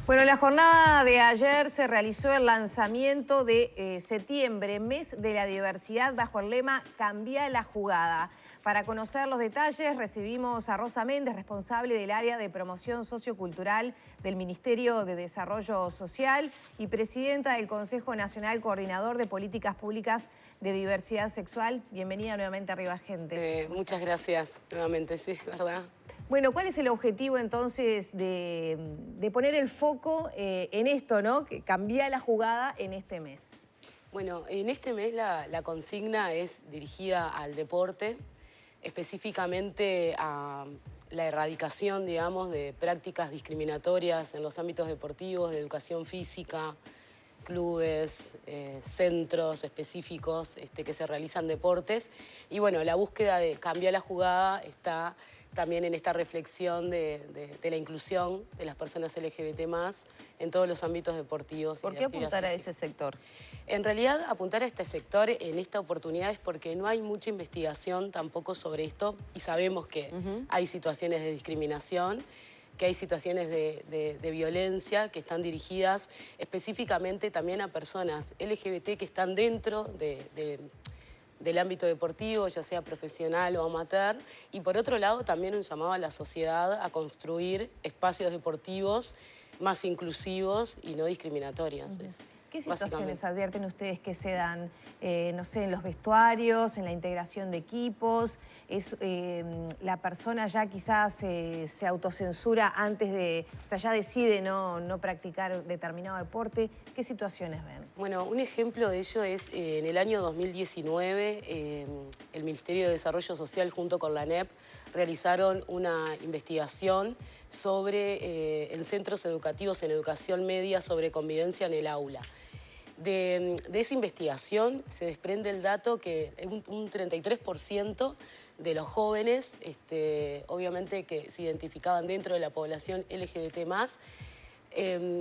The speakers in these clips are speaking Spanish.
Bueno, en la jornada de ayer se realizó el lanzamiento de septiembre, mes de la diversidad, bajo el lema Cambia la jugada. Para conocer los detalles recibimos a Rosa Méndez, responsable del área de promoción sociocultural del Ministerio de Desarrollo Social y presidenta del Consejo Nacional Coordinador de Políticas Públicas de Diversidad Sexual. Bienvenida nuevamente a Arriba Gente. Muchas gracias nuevamente, sí, ¿verdad? Bueno, ¿cuál es el objetivo entonces de poner el foco en esto, ¿no? Que cambia la jugada en este mes. Bueno, en este mes la consigna es dirigida al deporte, específicamente a la erradicación, digamos, de prácticas discriminatorias en los ámbitos deportivos, de educación física, clubes, centros específicos que se realizan deportes. Y bueno, la búsqueda de cambiar la jugada está también en esta reflexión de la inclusión de las personas LGBT+, en todos los ámbitos deportivos. ¿Por qué apuntar a ese sector? En realidad, apuntar a este sector en esta oportunidad es porque no hay mucha investigación tampoco sobre esto y sabemos que hay situaciones de discriminación, que hay situaciones de violencia que están dirigidas específicamente también a personas LGBT que están dentro del ámbito deportivo, ya sea profesional o amateur, y por otro lado también un llamado a la sociedad a construir espacios deportivos más inclusivos y no discriminatorios. ¿Qué situaciones advierten ustedes que se dan, no sé, en los vestuarios, en la integración de equipos? ¿Es la persona ya quizás se autocensura antes de, o sea, ya decide no practicar determinado deporte? ¿Qué situaciones ven? Bueno, un ejemplo de ello es en el año 2019, el Ministerio de Desarrollo Social junto con la ANEP realizaron una investigación sobre en centros educativos, en educación media, sobre convivencia en el aula. De esa investigación se desprende el dato que un 33% de los jóvenes, obviamente que se identificaban dentro de la población LGBT+,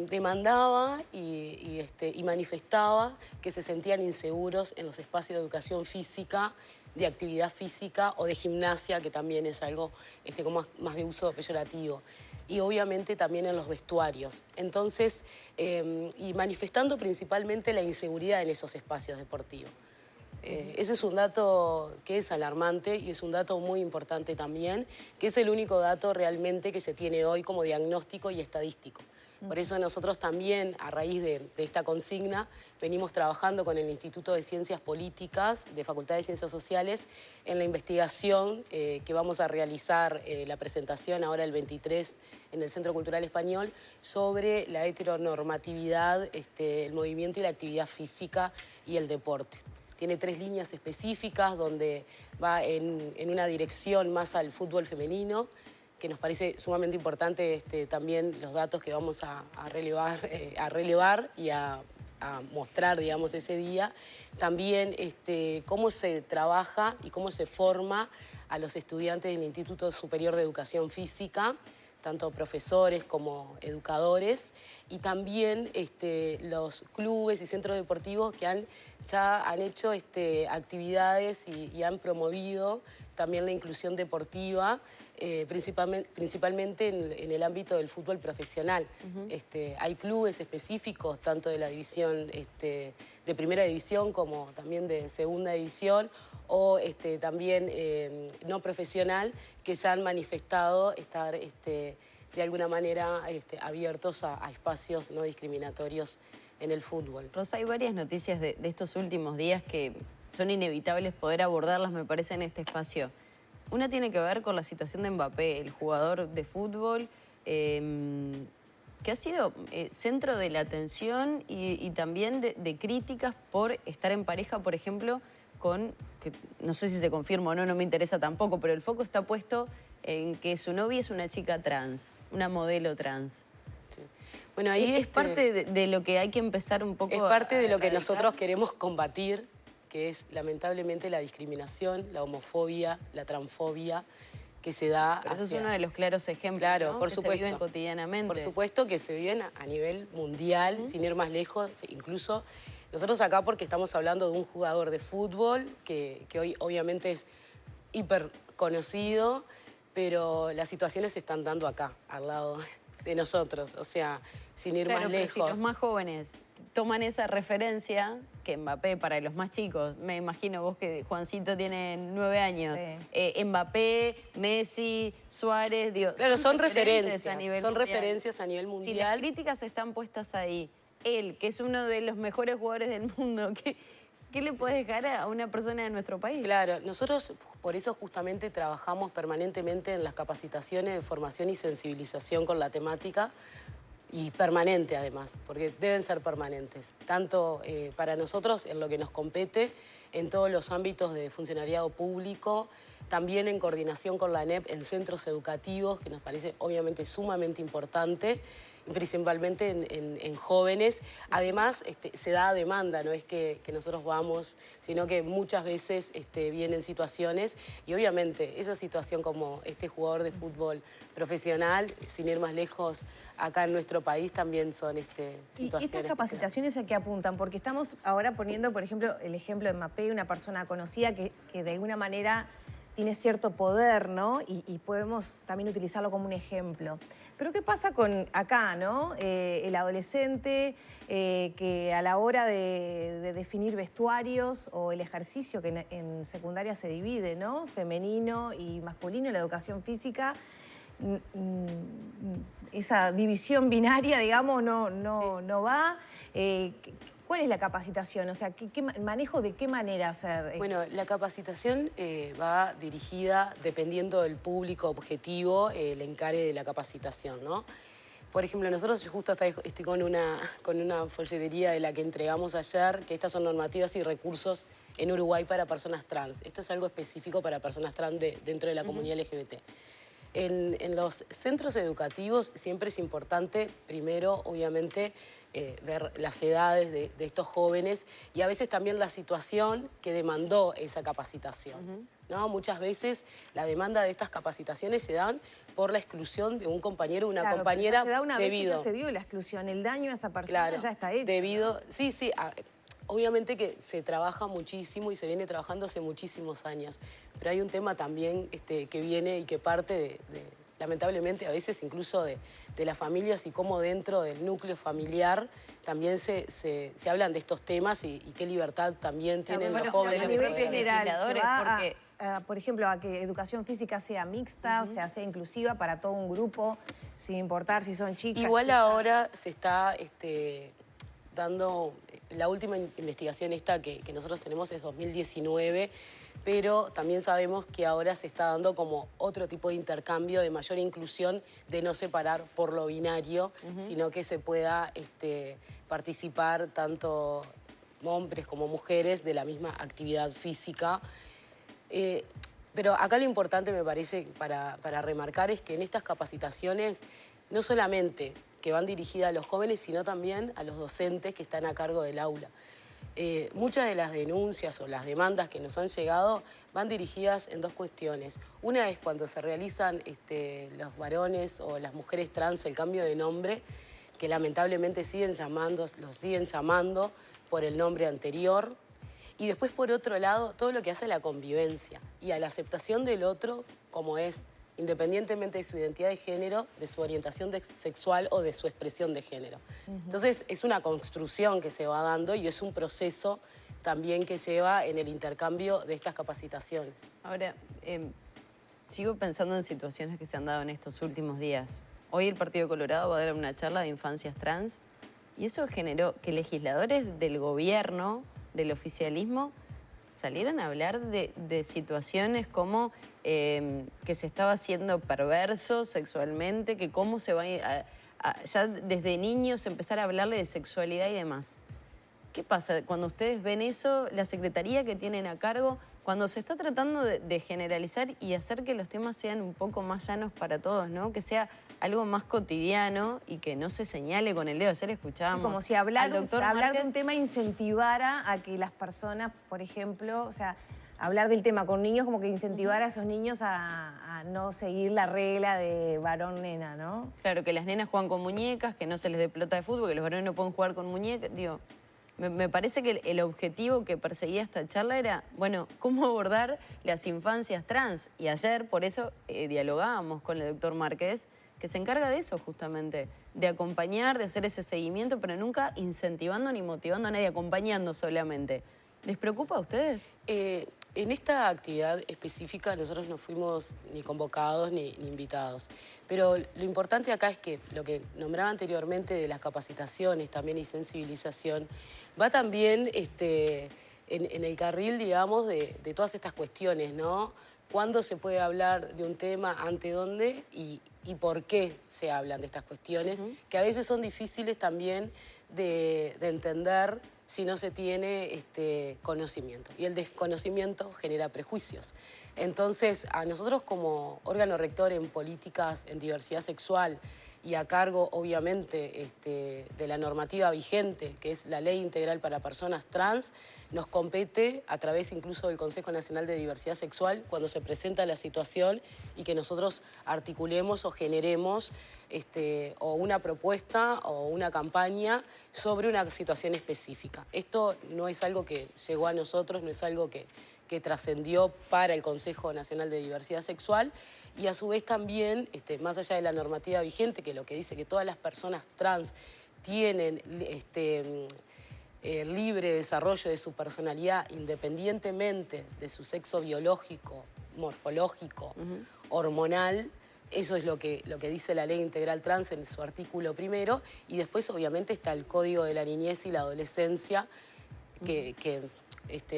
demandaba y manifestaba que se sentían inseguros en los espacios de educación física, de actividad física o de gimnasia, que también es algo como más de uso peyorativo. Y obviamente también en los vestuarios. Entonces, y manifestando principalmente la inseguridad en esos espacios deportivos. Ese es un dato que es alarmante y es un dato muy importante también, que es el único dato realmente que se tiene hoy como diagnóstico y estadístico. Por eso nosotros también, a raíz de esta consigna, venimos trabajando con el Instituto de Ciencias Políticas, de Facultad de Ciencias Sociales, en la investigación que vamos a realizar, la presentación ahora el 23 en el Centro Cultural Español, sobre la heteronormatividad, el movimiento y la actividad física y el deporte. Tiene 3 líneas específicas donde va en una dirección más al fútbol femenino, que nos parece sumamente importante también los datos que vamos a relevar y a mostrar, digamos, ese día. También cómo se trabaja y cómo se forma a los estudiantes del Instituto Superior de Educación Física, tanto profesores como educadores, y también los clubes y centros deportivos que ya han hecho actividades y han promovido también la inclusión deportiva, principalmente en el ámbito del fútbol profesional. Hay clubes específicos, tanto de la división de primera división como también de segunda división, o también no profesional, que ya han manifestado estar de alguna manera abiertos a espacios no discriminatorios en el fútbol. Rosa, hay varias noticias de estos últimos días que son inevitables poder abordarlas, me parece, en este espacio. Una tiene que ver con la situación de Mbappé, el jugador de fútbol, que ha sido centro de la atención y también de críticas por estar en pareja, por ejemplo, con, que no sé si se confirma o no, no me interesa tampoco, pero el foco está puesto en que su novia es una chica trans, una modelo trans. Sí. Bueno, ahí es parte de lo que hay que empezar un poco. Es parte de lo que nosotros queremos combatir, que es lamentablemente la discriminación, la homofobia, la transfobia que se da. Pero eso es uno de los claros ejemplos, claro, ¿no? por que supuesto, se viven cotidianamente. Por supuesto que se viven a nivel mundial, sin ir más lejos. Incluso nosotros acá, porque estamos hablando de un jugador de fútbol que hoy obviamente es hiper conocido, pero las situaciones se están dando acá, al lado de nosotros. O sea, sin ir Claro, más pero lejos. si los más jóvenes toman esa referencia, que Mbappé para los más chicos, me imagino vos que Juancito tiene 9 años, Sí. Mbappé, Messi, Suárez, digo, Claro, son referencias, a nivel son mundial. referencias a nivel Si las mundial. críticas están puestas ahí, él, que es uno de los mejores jugadores del mundo, ¿qué le puede dejar a una persona de nuestro país? Claro, nosotros por eso justamente trabajamos permanentemente en las capacitaciones de formación y sensibilización con la temática, y permanente además, porque deben ser permanentes, tanto para nosotros en lo que nos compete, en todos los ámbitos de funcionariado público, también en coordinación con la ANEP en centros educativos, que nos parece obviamente sumamente importante, principalmente en jóvenes. Además, se da demanda, no es que nosotros vamos, sino que muchas veces vienen situaciones, y obviamente esa situación como este jugador de fútbol profesional, sin ir más lejos, acá en nuestro país también son situaciones. ¿Y estas capacitaciones a qué apuntan? Porque estamos ahora poniendo, por ejemplo, el ejemplo de Mbappé, una persona conocida que de alguna manera tiene cierto poder, ¿no? Y podemos también utilizarlo como un ejemplo. Pero ¿qué pasa con acá, ¿no? El adolescente que a la hora de definir vestuarios o el ejercicio que en secundaria se divide, ¿no? Femenino y masculino, la educación física, esa división binaria, digamos, no va. ¿Cuál es la capacitación? O sea, ¿qué manejo de qué manera hacer? Bueno, la capacitación va dirigida, dependiendo del público objetivo, el encare de la capacitación, ¿no? Por ejemplo, nosotros justo estoy con una folletería de la que entregamos ayer, que estas son normativas y recursos en Uruguay para personas trans. Esto es algo específico para personas trans dentro de la comunidad LGBT. En los centros educativos siempre es importante, primero, obviamente, ver las edades de estos jóvenes y a veces también la situación que demandó esa capacitación, ¿no? Muchas veces la demanda de estas capacitaciones se dan por la exclusión de un compañero o una compañera se da una vez que debido... ya se dio la exclusión, el daño a esa persona ya está hecho. Debido, ¿no? sí, obviamente que se trabaja muchísimo y se viene trabajando hace muchísimos años, pero hay un tema también que viene y que parte lamentablemente a veces incluso de las familias y cómo dentro del núcleo familiar también se hablan de estos temas y qué libertad también tienen los jóvenes. A nivel de general, legisladores, porque... por ejemplo, a que educación física sea mixta, o sea, sea inclusiva para todo un grupo, sin importar si son chicas. Igual ahora se está dando, la última investigación que nosotros tenemos es 2019, pero también sabemos que ahora se está dando como otro tipo de intercambio de mayor inclusión, de no separar por lo binario, sino que se pueda participar tanto hombres como mujeres de la misma actividad física. Pero acá lo importante me parece para remarcar es que en estas capacitaciones no solamente que van dirigidas a los jóvenes, sino también a los docentes que están a cargo del aula. Muchas de las denuncias o las demandas que nos han llegado van dirigidas en dos cuestiones. Una es cuando se realizan los varones o las mujeres trans el cambio de nombre, que lamentablemente los siguen llamando por el nombre anterior. Y después, por otro lado, todo lo que hace a la convivencia y a la aceptación del otro como es, independientemente de su identidad de género, de su orientación sexual o de su expresión de género. Entonces, es una construcción que se va dando y es un proceso también que lleva en el intercambio de estas capacitaciones. Ahora, sigo pensando en situaciones que se han dado en estos últimos días. Hoy el Partido Colorado va a dar una charla de infancias trans y eso generó que legisladores del gobierno, del oficialismo, salieran a hablar de situaciones como que se estaba haciendo perverso sexualmente, que cómo se va ya desde niños empezar a hablarle de sexualidad y demás. ¿Qué pasa cuando ustedes ven eso, la secretaría que tienen a cargo, cuando se está tratando de generalizar y hacer que los temas sean un poco más llanos para todos, ¿no? Que sea algo más cotidiano y que no se señale con el dedo? Ayer escuchábamos Sí, como si hablar Márquez de un tema incentivara a que las personas, por ejemplo, o sea, hablar del tema con niños como que incentivara a esos niños a no seguir la regla de varón-nena, ¿no? Claro, que las nenas juegan con muñecas, que no se les dé pelota de fútbol, que los varones no pueden jugar con muñecas. Digo, Me parece que el objetivo que perseguía esta charla era, bueno, cómo abordar las infancias trans. Y ayer, por eso, dialogábamos con el doctor Márquez, que se encarga de eso justamente, de acompañar, de hacer ese seguimiento, pero nunca incentivando ni motivando a nadie, acompañando solamente. ¿Les preocupa a ustedes? En esta actividad específica nosotros no fuimos ni convocados ni invitados. Pero lo importante acá es que lo que nombraba anteriormente de las capacitaciones también y sensibilización, va también en el carril, digamos, de todas estas cuestiones, ¿no? ¿Cuándo se puede hablar de un tema, ante dónde y por qué se hablan de estas cuestiones? Que a veces son difíciles también de entender si no se tiene conocimiento. Y el desconocimiento genera prejuicios. Entonces, a nosotros como órgano rector en políticas en diversidad sexual y a cargo, obviamente, de la normativa vigente, que es la Ley Integral para Personas Trans, nos compete a través incluso del Consejo Nacional de Diversidad Sexual cuando se presenta la situación y que nosotros articulemos o generemos o una propuesta o una campaña sobre una situación específica. Esto no es algo que llegó a nosotros, no es algo que trascendió para el Consejo Nacional de Diversidad Sexual y a su vez también, más allá de la normativa vigente, que lo que dice que todas las personas trans tienen libre desarrollo de su personalidad independientemente de su sexo biológico, morfológico, hormonal. Eso es lo que dice la Ley Integral Trans en su artículo 1. Y después, obviamente, está el Código de la Niñez y la Adolescencia, que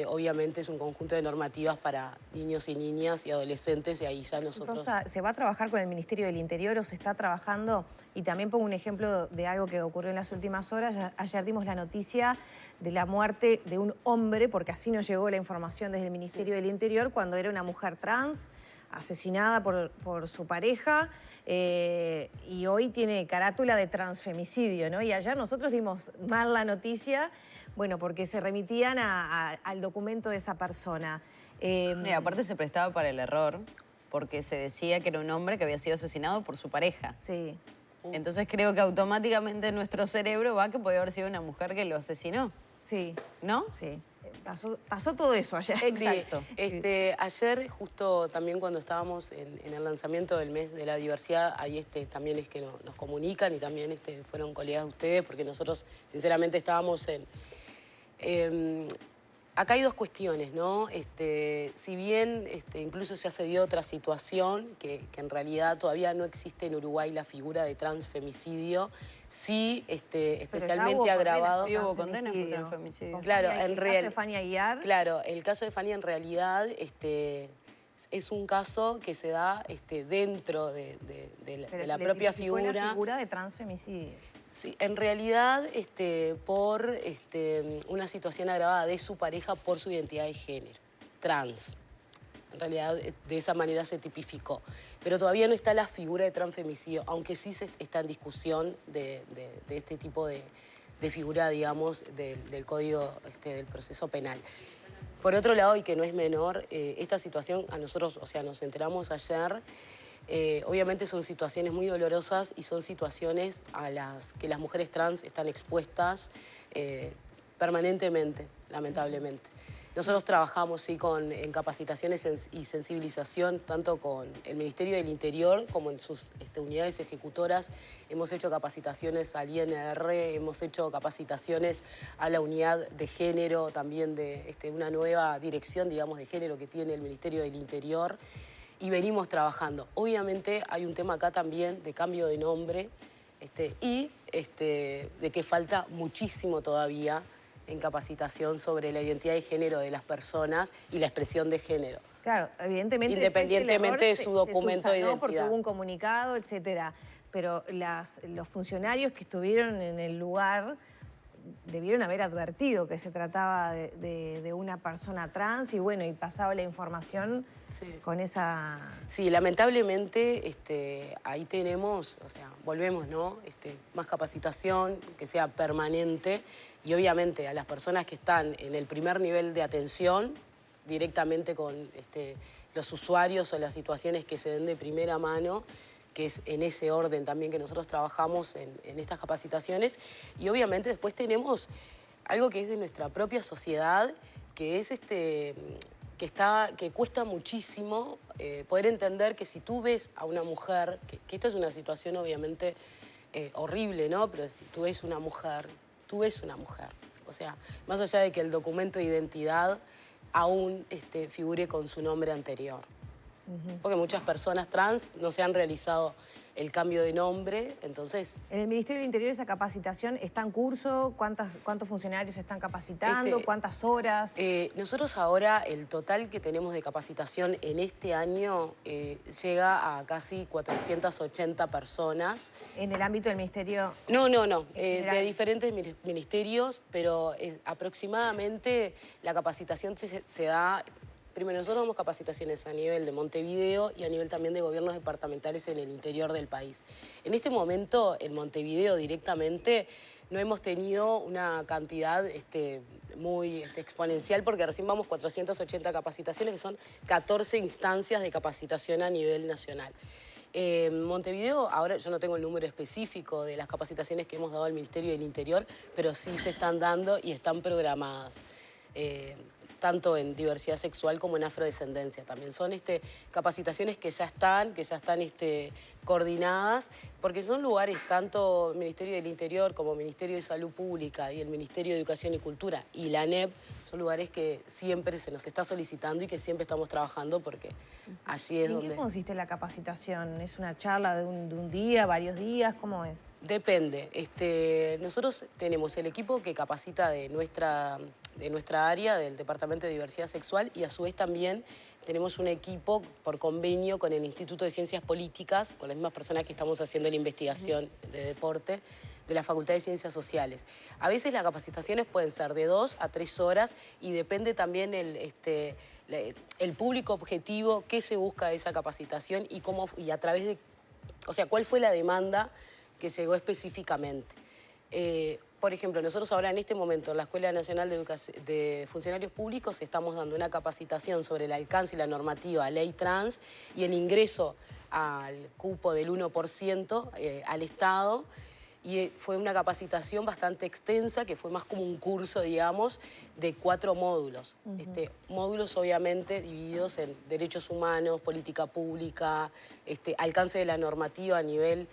obviamente es un conjunto de normativas para niños y niñas y adolescentes, y ahí ya nosotros... Rosa, ¿se va a trabajar con el Ministerio del Interior o se está trabajando? Y también pongo un ejemplo de algo que ocurrió en las últimas horas. Ayer dimos la noticia de la muerte de un hombre, porque así nos llegó la información desde el Ministerio del Interior, cuando era una mujer trans, asesinada por su pareja, y hoy tiene carátula de transfemicidio, ¿no? Y ayer nosotros dimos mal la noticia, bueno, porque se remitían al documento de esa persona. Y aparte se prestaba para el error, porque se decía que era un hombre que había sido asesinado por su pareja. Sí. Entonces creo que automáticamente nuestro cerebro va que podía haber sido una mujer que lo asesinó. Sí. ¿No? Sí. Pasó todo eso ayer. Exacto. Sí. Ayer, justo también cuando estábamos en el lanzamiento del mes de la diversidad, ahí también es que nos comunican y también fueron colegas de ustedes, porque nosotros sinceramente estábamos acá hay dos cuestiones, ¿no? Si bien incluso ya se dio otra situación, que en realidad todavía no existe en Uruguay la figura de transfemicidio, sí especialmente agravado. Sí, hubo condenas por transfemicidio. Claro, el caso de Fania Aguiar. Claro, el caso de Fania en realidad es un caso que se da dentro de la propia figura. La figura de transfemicidio. Sí, en realidad por una situación agravada de su pareja por su identidad de género, trans. En realidad de esa manera se tipificó. Pero todavía no está la figura de transfemicidio, aunque sí está en discusión de este tipo de figura, digamos, del Código del Proceso Penal. Por otro lado, y que no es menor, esta situación a nosotros, o sea, nos enteramos ayer. Obviamente son situaciones muy dolorosas y son situaciones a las que las mujeres trans están expuestas permanentemente, lamentablemente. Nosotros trabajamos sí, en capacitaciones y sensibilización tanto con el Ministerio del Interior como en sus unidades ejecutoras. Hemos hecho capacitaciones al INR, hemos hecho capacitaciones a la unidad de género, también de una nueva dirección, digamos, de género que tiene el Ministerio del Interior. Y venimos trabajando. Obviamente hay un tema acá también de cambio de nombre y de que falta muchísimo todavía en capacitación sobre la identidad de género de las personas y la expresión de género. Claro, evidentemente. Independientemente de su documento de identidad. Porque hubo un comunicado, etcétera. Pero los funcionarios que estuvieron en el lugar debieron haber advertido que se trataba de una persona trans y bueno, y pasaba la información con esa... Sí, lamentablemente ahí tenemos, o sea, volvemos, ¿no? Más capacitación, que sea permanente y obviamente a las personas que están en el primer nivel de atención, directamente con los usuarios o las situaciones que se den de primera mano, que es en ese orden también que nosotros trabajamos en estas capacitaciones. Y obviamente después tenemos algo que es de nuestra propia sociedad, que es que cuesta muchísimo poder entender que si tú ves a una mujer, que esta es una situación obviamente horrible, ¿no? Pero si tú ves una mujer, tú ves una mujer. O sea, más allá de que el documento de identidad aún figure con su nombre anterior. Porque muchas personas trans no se han realizado el cambio de nombre, entonces... En el Ministerio del Interior esa capacitación está en curso, ¿cuántos funcionarios se están capacitando? ¿Cuántas horas? Nosotros ahora el total que tenemos de capacitación en este año llega a casi 480 personas. ¿En el ámbito del Ministerio? No, de diferentes ministerios, pero aproximadamente la capacitación se da... Primero, nosotros damos capacitaciones a nivel de Montevideo y a nivel también de gobiernos departamentales en el interior del país. En este momento, en Montevideo directamente, no hemos tenido una cantidad muy exponencial porque recién vamos 480 capacitaciones, que son 14 instancias de capacitación a nivel nacional. Montevideo, ahora yo no tengo el número específico de las capacitaciones que hemos dado al Ministerio del Interior, pero sí se están dando y están programadas. Tanto en diversidad sexual como en afrodescendencia también. Son capacitaciones que ya están coordinadas, porque son lugares, tanto el Ministerio del Interior como el Ministerio de Salud Pública y el Ministerio de Educación y Cultura y la ANEP, son lugares que siempre se nos está solicitando y que siempre estamos trabajando porque allí es donde... ¿En qué consiste la capacitación? ¿Es una charla de un día, varios días? ¿Cómo es? Depende. Nosotros tenemos el equipo que capacita de nuestra área, del Departamento de Diversidad Sexual, y a su vez también tenemos un equipo por convenio con el Instituto de Ciencias Políticas, con las mismas personas que estamos haciendo la investigación de deporte, de la Facultad de Ciencias Sociales. A veces las capacitaciones pueden ser de 2 a 3 horas y depende también el público objetivo, qué se busca de esa capacitación y a través de... O sea, cuál fue la demanda que llegó específicamente. Por ejemplo, nosotros ahora en este momento en la Escuela Nacional de Funcionarios Públicos estamos dando una capacitación sobre el alcance y la normativa Ley Trans y el ingreso al cupo del 1% al Estado. Y fue una capacitación bastante extensa, que fue más como un curso, digamos, de 4 módulos. Módulos obviamente divididos en derechos humanos, política pública, alcance de la normativa a nivel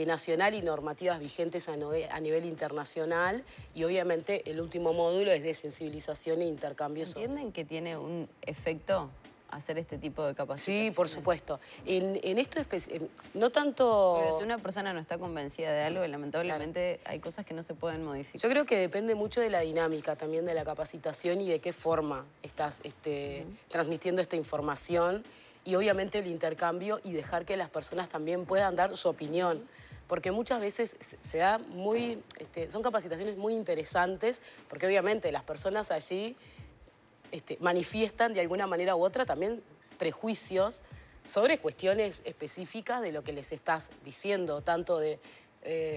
nacional y normativas vigentes a nivel internacional. Y obviamente el último módulo es de sensibilización e intercambio. ¿Entienden que tiene un efecto hacer este tipo de capacitaciones? Sí, por supuesto. En esto no tanto... Porque si una persona no está convencida de algo, lamentablemente hay cosas que no se pueden modificar. Yo creo que depende mucho de la dinámica también de la capacitación y de qué forma estás transmitiendo esta información y obviamente el intercambio y dejar que las personas también puedan dar su opinión. Porque muchas veces se da son capacitaciones muy interesantes porque obviamente las personas allí manifiestan de alguna manera u otra también prejuicios sobre cuestiones específicas de lo que les estás diciendo, tanto de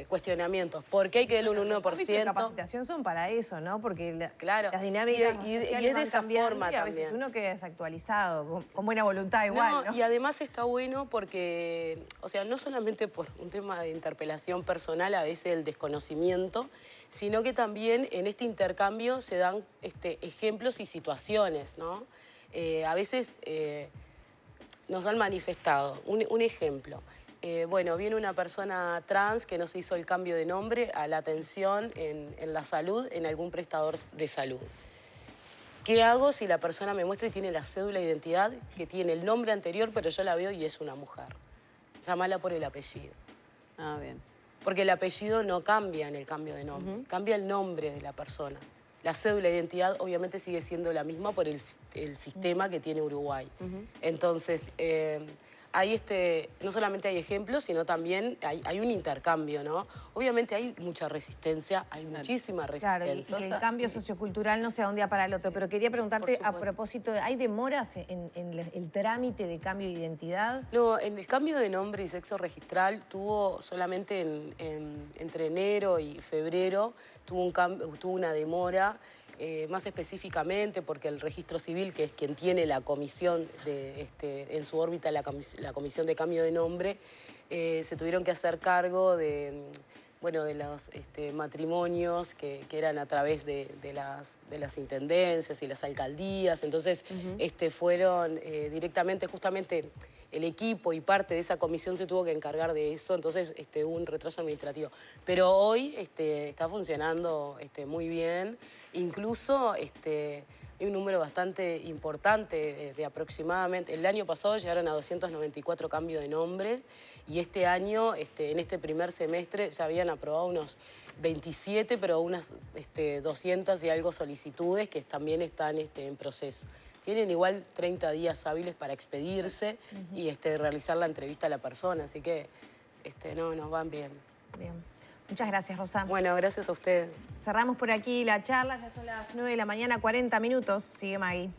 cuestionamientos. ¿Por qué hay que darle un 1%? La capacitación son para eso, ¿no? Porque claro, las dinámicas y es de esa forma y a veces también. uno queda desactualizado, con buena voluntad igual, ¿no? Y además está bueno porque, o sea, no solamente por un tema de interpelación personal, a veces el desconocimiento, sino que también en este intercambio se dan ejemplos y situaciones, ¿no? A veces nos han manifestado. Un ejemplo. Bueno, viene una persona trans que no se hizo el cambio de nombre a la atención en la salud, en algún prestador de salud. ¿Qué hago si la persona me muestra y tiene la cédula de identidad, que tiene el nombre anterior, pero yo la veo y es una mujer? Llámala por el apellido. Ah, bien. Porque el apellido no cambia en el cambio de nombre, cambia el nombre de la persona. La cédula de identidad obviamente sigue siendo la misma por el sistema que tiene Uruguay. Entonces, hay no solamente hay ejemplos, sino también hay un intercambio, ¿no? Obviamente hay mucha resistencia, hay muchísima resistencia. Claro, y el cambio sociocultural no sea de un día para el otro. Pero quería preguntarte a propósito, ¿hay demoras en el trámite de cambio de identidad? No, en el cambio de nombre y sexo registral tuvo solamente entre enero y febrero, tuvo una demora. Más específicamente porque el registro civil, que es quien tiene la comisión en su órbita la comisión de cambio de nombre, se tuvieron que hacer cargo de bueno, de los matrimonios que eran a través de las intendencias y las alcaldías. Entonces, fueron directamente, justamente, el equipo y parte de esa comisión se tuvo que encargar de eso, entonces hubo un retraso administrativo. Pero hoy está funcionando muy bien, incluso hay un número bastante importante de aproximadamente, el año pasado llegaron a 294 cambios de nombre y este año, en este primer semestre, ya habían aprobado unos 27, pero unas 200 y algo solicitudes que también están en proceso. Tienen igual 30 días hábiles para expedirse y realizar la entrevista a la persona, así que no, nos van bien. Bien. Muchas gracias, Rosa. Bueno, gracias a ustedes. Cerramos por aquí la charla, ya son las 9 de la mañana, 40 minutos. Sigue Maggie.